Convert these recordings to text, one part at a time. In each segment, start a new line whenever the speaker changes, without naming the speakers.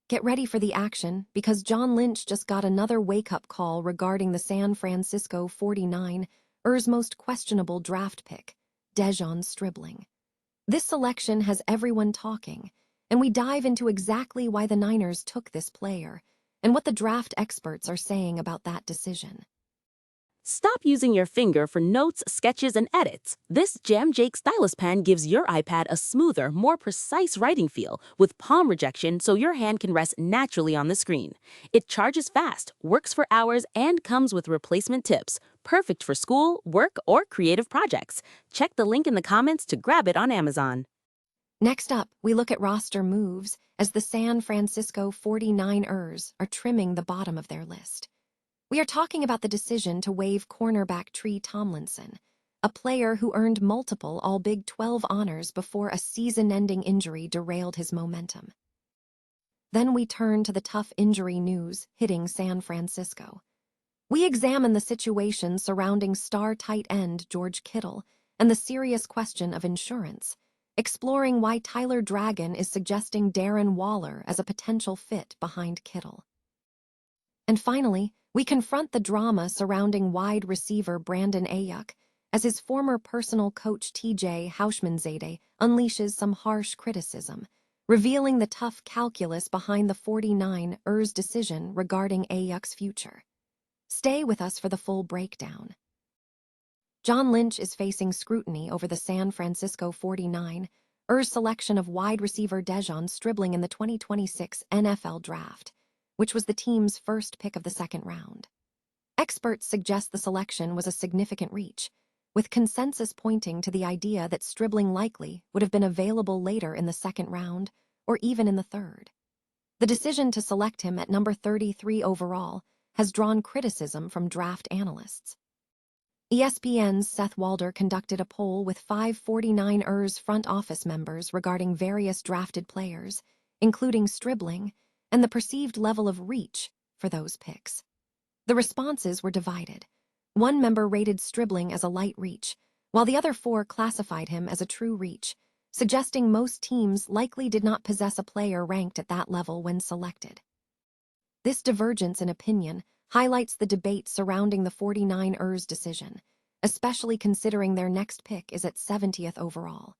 Get ready for the action because John Lynch just got another wake-up call regarding the San Francisco 49ers' most questionable draft pick, De'Zhaun Stribling. This selection has everyone talking, and we dive into exactly why the Niners took this player and what the draft experts are saying about that decision.
Stop using your finger for notes, sketches, and edits. This Jam Jake stylus pen gives your iPad a smoother, more precise writing feel with palm rejection so your hand can rest naturally on the screen. It charges fast, works for hours, and comes with replacement tips. Perfect for school, work, or creative projects. Check the link in the comments to grab it on Amazon.
Next up, we look at roster moves as the San Francisco 49ers are trimming the bottom of their list. We are talking about the decision to waive cornerback Tre Tomlinson, a player who earned multiple All-Big 12 honors before a season-ending injury derailed his momentum. Then we turn to the tough injury news hitting San Francisco. We examine the situation surrounding star tight end George Kittle and the serious question of insurance, exploring why Tyler Dragon is suggesting Darren Waller as a potential fit behind Kittle. And finally, we confront the drama surrounding wide receiver Brandon Aiyuk as his former personal coach TJ Houshmandzadeh unleashes some harsh criticism, revealing the tough calculus behind the 49ers' decision regarding Aiyuk's future. Stay with us for the full breakdown. John Lynch is facing scrutiny over the San Francisco 49ers' selection of wide receiver De'Zhaun Stribling in the 2026 NFL Draft, which was the team's first pick of the second round. Experts suggest the selection was a significant reach, with consensus pointing to the idea that Stribling likely would have been available later in the second round or even in the third. The decision to select him at number 33 overall has drawn criticism from draft analysts. ESPN's Seth Walder conducted a poll with 5 49ers front office members regarding various drafted players, including Stribling, and the perceived level of reach for those picks. The responses were divided. One member rated Stribling as a light reach, while the other 4 classified him as a true reach, suggesting most teams likely did not possess a player ranked at that level when selected. This divergence in opinion highlights the debate surrounding the 49ers' decision, especially considering their next pick is at 70th overall.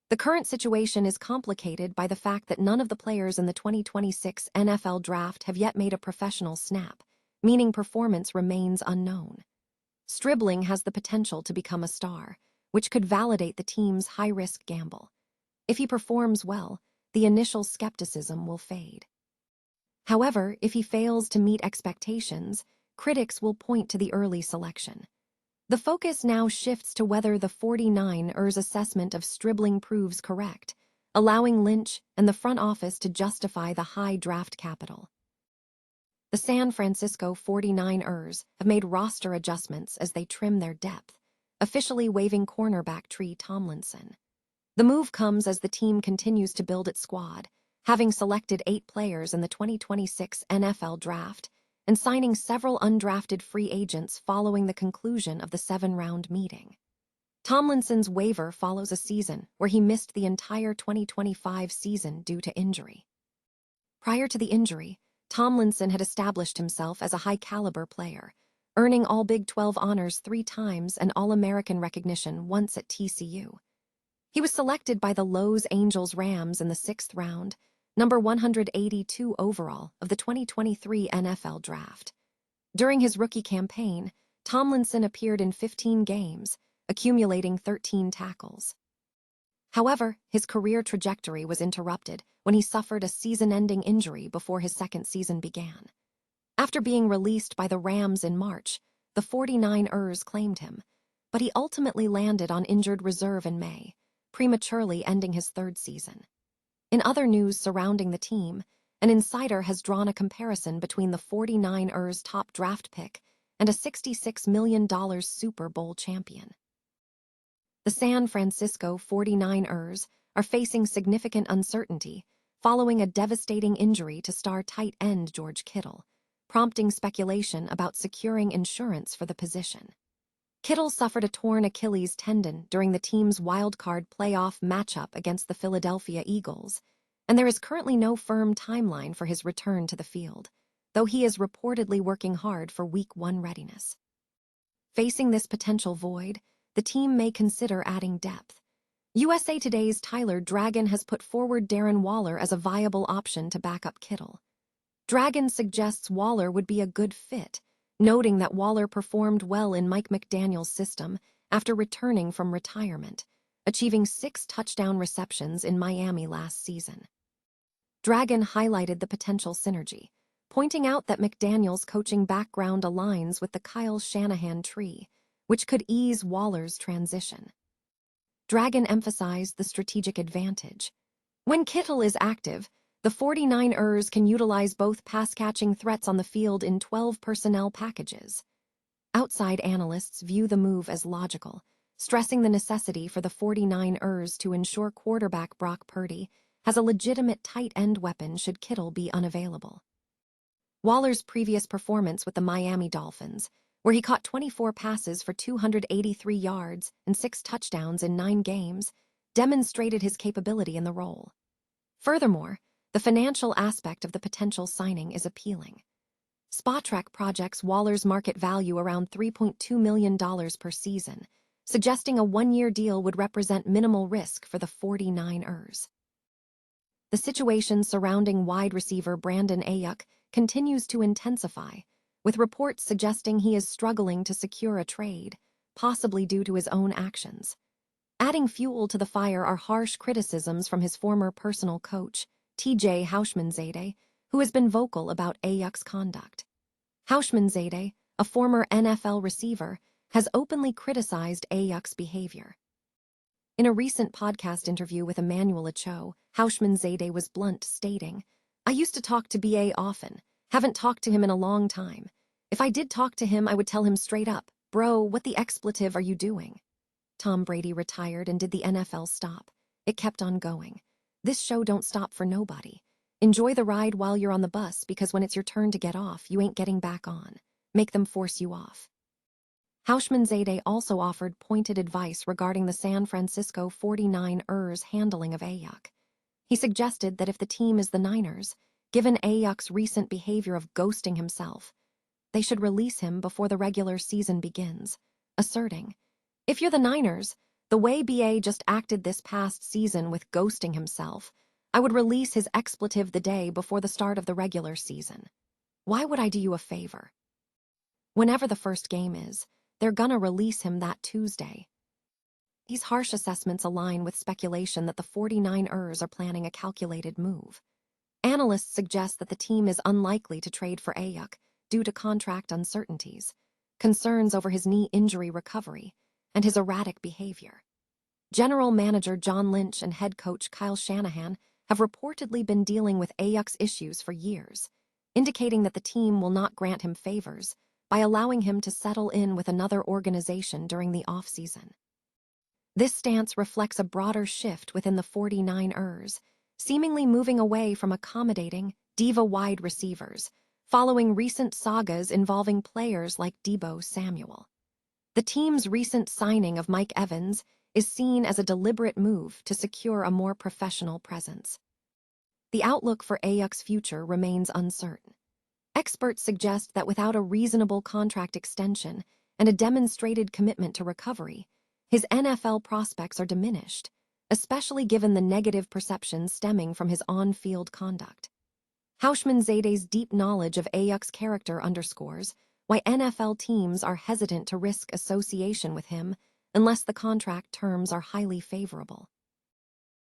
The current situation is complicated by the fact that none of the players in the 2026 NFL Draft have yet made a professional snap, meaning performance remains unknown. Stribling has the potential to become a star, which could validate the team's high-risk gamble. If he performs well, the initial skepticism will fade. However, if he fails to meet expectations, critics will point to the early selection. The focus now shifts to whether the 49ers' assessment of Stribling proves correct, allowing Lynch and the front office to justify the high draft capital. The San Francisco 49ers have made roster adjustments as they trim their depth, officially waiving cornerback Tre Tomlinson. The move comes as the team continues to build its squad, having selected 8 players in the 2026 NFL Draft and signing several undrafted free agents following the conclusion of the 7-round meeting. Tomlinson's waiver follows a season where he missed the entire 2025 season due to injury. Prior to the injury, Tomlinson had established himself as a high-caliber player, earning all Big 12 honors 3 times and All-American recognition once at TCU. He was selected by the Los Angeles Rams in the 6th round, number 182 overall of the 2023 NFL Draft. During his rookie campaign, Tomlinson appeared in 15 games, accumulating 13 tackles. However, his career trajectory was interrupted when he suffered a season-ending injury before his second season began. After being released by the Rams in March, the 49ers claimed him, but he ultimately landed on injured reserve in May, prematurely ending his 3rd season. In other news surrounding the team, an insider has drawn a comparison between the 49ers' top draft pick and a $66 million Super Bowl champion. The San Francisco 49ers are facing significant uncertainty following a devastating injury to star tight end George Kittle, prompting speculation about securing insurance for the position. Kittle suffered a torn Achilles tendon during the team's wildcard playoff matchup against the Philadelphia Eagles, and there is currently no firm timeline for his return to the field, though he is reportedly working hard for Week 1 readiness. Facing this potential void, the team may consider adding depth. USA Today's Tyler Dragon has put forward Darren Waller as a viable option to back up Kittle. Dragon suggests Waller would be a good fit, noting that Waller performed well in Mike McDaniel's system after returning from retirement, achieving 6 touchdown receptions in Miami last season. Dragon highlighted the potential synergy, pointing out that McDaniel's coaching background aligns with the Kyle Shanahan tree, which could ease Waller's transition. Dragon emphasized the strategic advantage. When Kittle is active, the 49ers can utilize both pass-catching threats on the field in 12 personnel packages. Outside analysts view the move as logical, stressing the necessity for the 49ers to ensure quarterback Brock Purdy has a legitimate tight end weapon should Kittle be unavailable. Waller's previous performance with the Miami Dolphins, where he caught 24 passes for 283 yards and 6 touchdowns in 9 games, demonstrated his capability in the role. Furthermore, the financial aspect of the potential signing is appealing. Spotrac projects Waller's market value around $3.2 million per season, suggesting a 1-year deal would represent minimal risk for the 49ers. The situation surrounding wide receiver Brandon Aiyuk continues to intensify, with reports suggesting he is struggling to secure a trade, possibly due to his own actions. Adding fuel to the fire are harsh criticisms from his former personal coach, T.J. Houshmandzadeh, who has been vocal about Aiyuk's conduct. Houshmandzadeh, a former NFL receiver, has openly criticized Aiyuk's behavior. In a recent podcast interview with Emmanuel Acho, Houshmandzadeh was blunt, stating, "I used to talk to BA often, haven't talked to him in a long time. If I did talk to him, I would tell him straight up, bro, what the expletive are you doing?" Tom Brady retired and did the NFL stop. It kept on going. This show don't stop for nobody. Enjoy the ride while you're on the bus, because when it's your turn to get off, you ain't getting back on. Make them force you off. Houshmandzadeh also offered pointed advice regarding the San Francisco 49ers' handling of Aiyuk. He suggested that if the team is the Niners, given Aiyuk's recent behavior of ghosting himself, they should release him before the regular season begins, asserting, "If you're the Niners, the way BA just acted this past season with ghosting himself, I would release his expletive the day before the start of the regular season. Why would I do you a favor? Whenever the first game is, they're gonna release him that Tuesday." These harsh assessments align with speculation that the 49ers are planning a calculated move. Analysts suggest that the team is unlikely to trade for Aiyuk due to contract uncertainties, concerns over his knee injury recovery, and his erratic behavior. General Manager John Lynch and head coach Kyle Shanahan have reportedly been dealing with Aiyuk's issues for years, indicating that the team will not grant him favors by allowing him to settle in with another organization during the offseason. This stance reflects a broader shift within the 49ers, seemingly moving away from accommodating diva wide receivers, following recent sagas involving players like Deebo Samuel. The team's recent signing of Mike Evans is seen as a deliberate move to secure a more professional presence. The outlook for Aiyuk's future remains uncertain. Experts suggest that without a reasonable contract extension and a demonstrated commitment to recovery, his NFL prospects are diminished, especially given the negative perceptions stemming from his on-field conduct. Houshmandzadeh's deep knowledge of Aiyuk's character underscores why NFL teams are hesitant to risk association with him unless the contract terms are highly favorable.